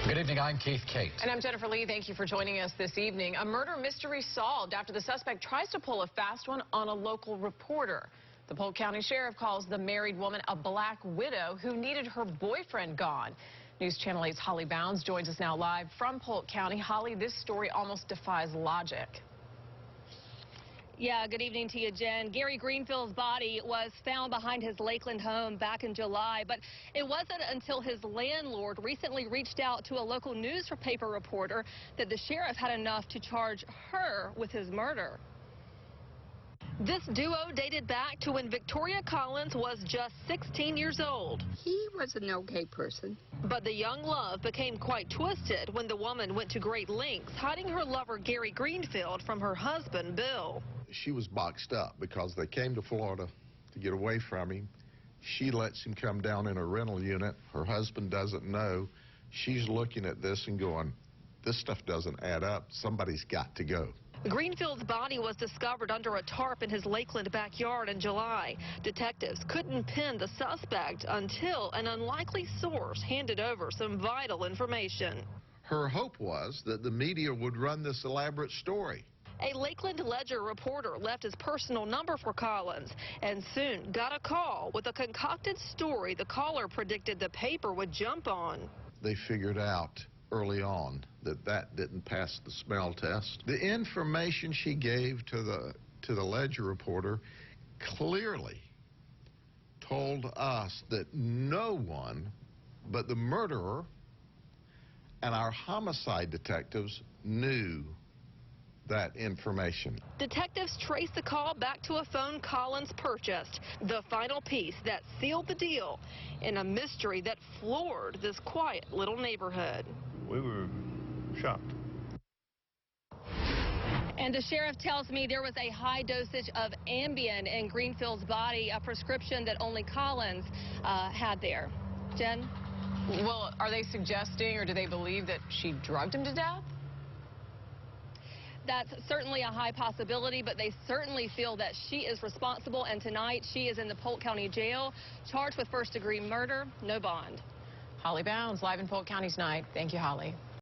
Good evening, I'm Keith Kate. And I'm Jennifer Lee. Thank you for joining us this evening. A murder mystery solved after the suspect tries to pull a fast one on a local reporter. The Polk County Sheriff calls the married woman a black widow who needed her boyfriend gone. News Channel 8's Holly Bounds joins us now live from Polk County. Holly, this story almost defies logic. Yeah, good evening to you, Jen. Gary Greenfield's body was found behind his Lakeland home back in July, but it wasn't until his landlord recently reached out to a local newspaper reporter that the sheriff had enough to charge her with his murder. This duo dated back to when Victoria Collins was just 16 years old. He was an okay person. But the young love became quite twisted when the woman went to great lengths hiding her lover Gary Greenfield from her husband Bill. She was boxed up because they came to Florida to get away from him. She lets him come down in a rental unit. Her husband doesn't know. She's looking at this and going, this stuff doesn't add up. Somebody's got to go. Greenfield's body was discovered under a tarp in his Lakeland backyard in July. Detectives couldn't pin the suspect until an unlikely source handed over some vital information. Her hope was that the media would run this elaborate story. A Lakeland Ledger reporter left his personal number for Collins and soon got a call with a concocted story the caller predicted the paper would jump on. They figured out early on that that didn't pass the smell test. The information she gave to the Ledger reporter clearly told us that no one but the murderer and our homicide detectives knew that information. Detectives traced the call back to a phone Collins purchased, the final piece that sealed the deal in a mystery that floored this quiet little neighborhood. We were shocked. And the sheriff tells me there was a high dosage of Ambien in Greenfield's body, a prescription that only Collins had there. Jen? Well, are they suggesting or do they believe that she drugged him to death? That's certainly a high possibility, but they certainly feel that she is responsible, and tonight she is in the Polk County Jail, charged with first-degree murder, no bond. Holly Bounds, live in Polk County tonight. Thank you, Holly.